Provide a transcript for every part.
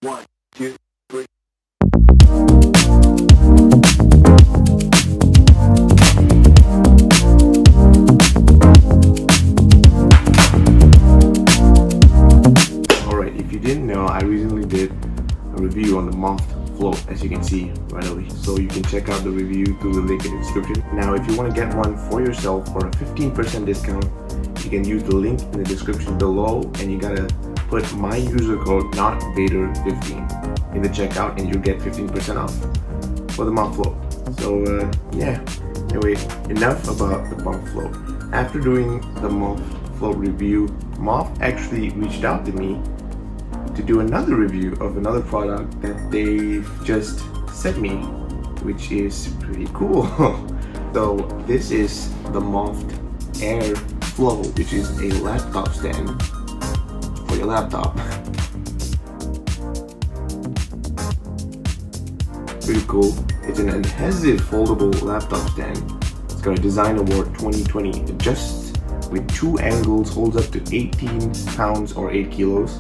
1, 2, 3. Alright, if you didn't know, I recently did a review on the MOFT Flow, as you can see right over here. So you can check out the review through the link in the description. Now, if you want to get one for yourself for a 15% discount, you can use the link in the description below, and you gotta put my user code NotVader15 in the checkout, and you'll get 15% off for the MOFT Flow. So yeah, anyway, enough about the MOFT Flow. After doing the MOFT Flow review, MOFT actually reached out to me to do another review of another product that they've just sent me, which is pretty cool. So this is the MOFT Air Flow, which is a laptop stand for your laptop. Pretty cool. It's an adhesive foldable laptop stand. It's got a Design Award 2020. It adjusts with 2 angles, holds up to 18 pounds or 8 kilos.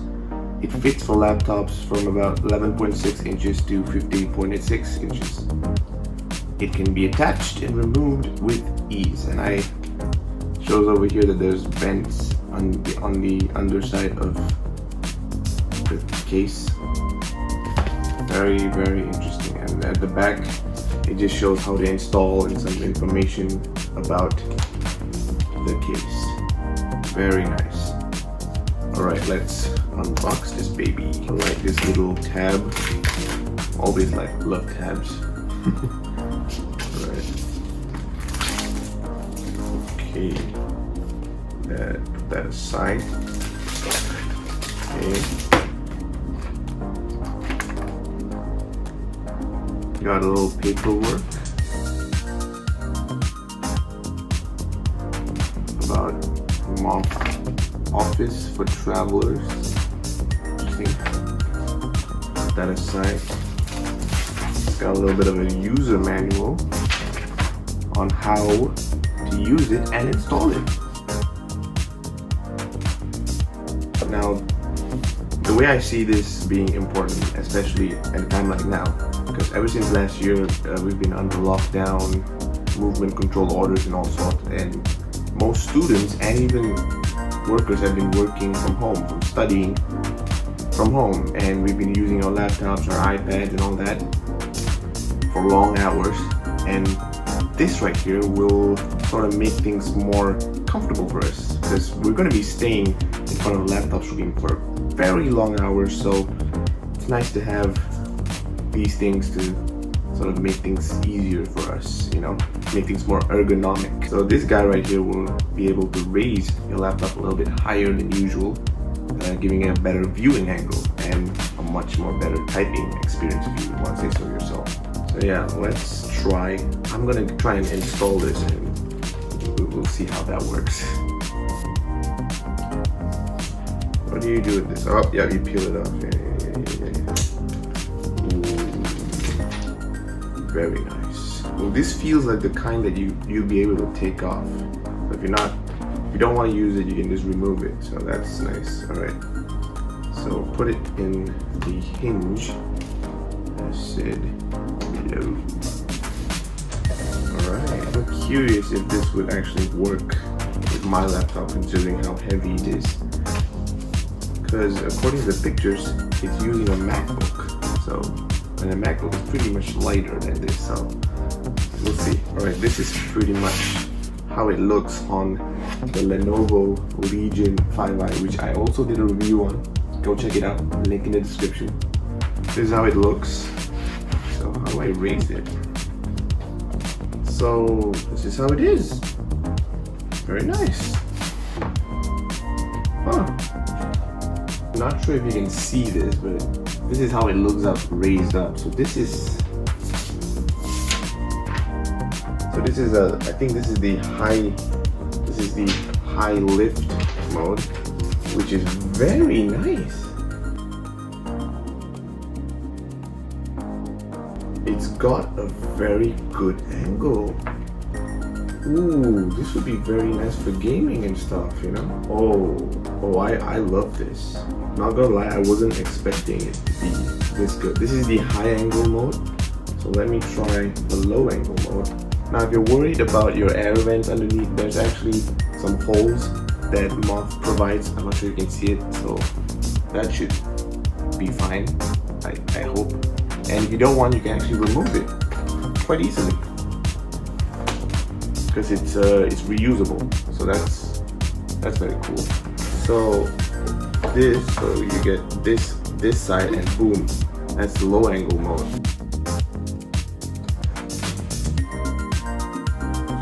It fits for laptops from about 11.6 inches to 15.86 inches. It can be attached and removed with ease. And I shows over here that there's vents on the underside of the case. Very, very interesting. And at the back, it just shows how to install and some information about the case. Very nice. Alright, let's unbox this baby. Alright, this little tab. Always love tabs. Alright. Okay. Put that aside. Okay. Got a little paperwork about MOFT Office for Travelers. Interesting. Put that aside. It's got a little bit of a user manual on how to use it and install it. Now, the way I see this being important, especially at a time like now, because ever since last year we've been under lockdown, movement control orders and all sorts, and most students and even workers have been working from home, from studying from home, and we've been using our laptops, our iPads and all that for long hours, and this right here will sort of make things more comfortable for us, because we're going to be staying in front of a laptop screen for very long hours. So it's nice to have these things to sort of make things easier for us, you know, make things more ergonomic. So this guy right here will be able to raise your laptop a little bit higher than usual, giving it a better viewing angle and a much more better typing experience if you want to say so yourself. So yeah, let's try. I'm gonna try and install this, and we'll see how that works. What do you do with this? Oh yeah, you peel it off. Yeah. Very nice. Well, this feels like the kind that you'll be able to take off. So if you don't want to use it, you can just remove it. So that's nice. All right. So put it in the hinge. As said below. All right. I'm curious if this would actually work with my laptop, considering how heavy it is. Because according to the pictures, it's using a MacBook. So. And the MacBook is pretty much lighter than this, so we'll see. Alright, this is pretty much how it looks on the Lenovo Legion 5i, which I also did a review on. Go check it out, link in the description. This is how it looks. So how do I raise it? So this is how it is. Very nice. Huh. Not sure if you can see this, but this is how it looks up, raised up. So this is I think this is the high lift mode, which is very nice. It's got a very good angle. Ooh, this would be very nice for gaming and stuff, you know? Oh. Oh, I love this. Not gonna lie, I wasn't expecting it to be this good. This is the high angle mode. So let me try the low angle mode. Now if you're worried about your air vents underneath, there's actually some holes that MOFT provides. I'm not sure you can see it, so that should be fine, I hope. And if you don't want, you can actually remove it quite easily, because it's reusable. So that's very cool. So you get this side, and boom, that's the low angle mode.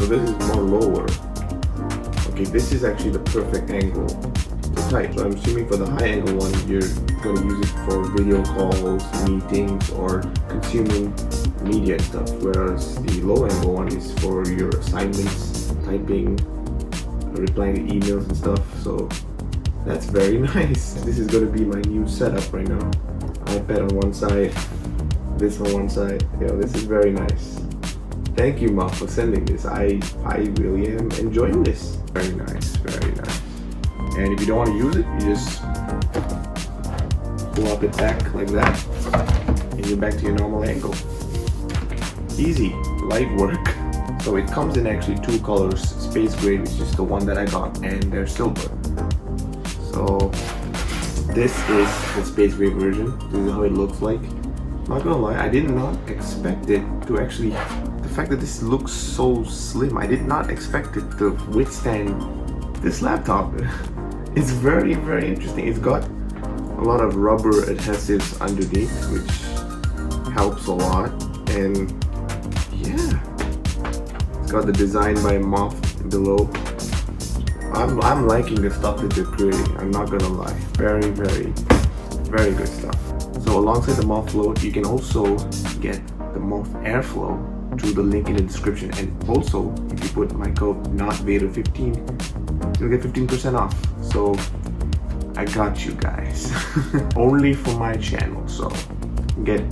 So this is more lower. Okay, this is actually the perfect angle to type. So I'm assuming for the high angle one, you're going to use it for video calls, meetings, or consuming media and stuff. Whereas the low angle one is for your assignments, typing, replying to emails and stuff. So that's very nice. This is going to be my new setup right now. iPad on one side, this on one side. Yeah, this is very nice. Thank you, MOFT, for sending this. I really am enjoying this. Very nice, very nice. And if you don't want to use it, you just pull up it back like that, and you're back to your normal angle. Easy, light work. So it comes in actually two colors, space gray, which is the one that I got, and they're silver. So this is the space gray version. This is how it looks like. Not gonna lie, I did not expect it to actually, the fact that this looks so slim, I did not expect it to withstand this laptop. It's very, very interesting. It's got a lot of rubber adhesives underneath, which helps a lot. And yeah, it's got the design by MOFT below. I'm liking the stuff that they're creating, I'm not gonna lie. Very, very, very good stuff. So alongside the MOFT Float, you can also get the MOFT Air Flow through the link in the description. And also, if you put my code NOTVADER15, you'll get 15% off. So I got you guys. Only for my channel. So get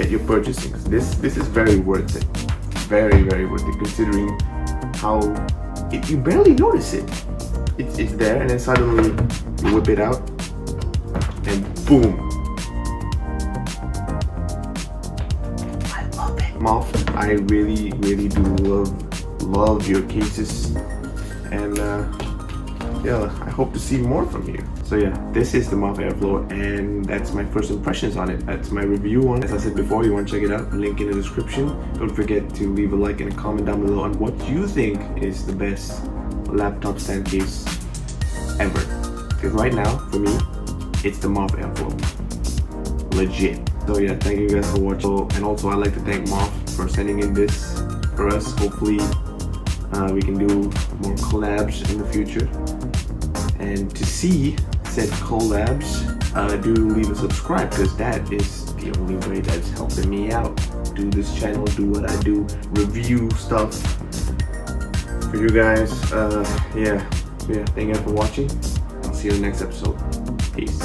your purchasing. This is very worth it. Very, very worth it, considering how you barely notice it. It's there, and then suddenly you whip it out, and boom. MOFT, I really, really do love your cases, and yeah, I hope to see more from you. So yeah, this is the MOFT Air Flow, and that's my first impressions on it. That's my review on it. As I said before, you want to check it out, link in the description. Don't forget to leave a like and a comment down below on what you think is the best laptop stand case ever. Because right now, for me, it's the MOFT Air Flow. Legit. So yeah, thank you guys for watching, and also I'd like to thank MOFT for sending in this for us. Hopefully we can do more collabs in the future, and to see said collabs, do leave a subscribe, because that is the only way that's helping me out. Do this channel, do what I do, review stuff for you guys. Yeah, thank you guys for watching. I'll see you in the next episode. Peace.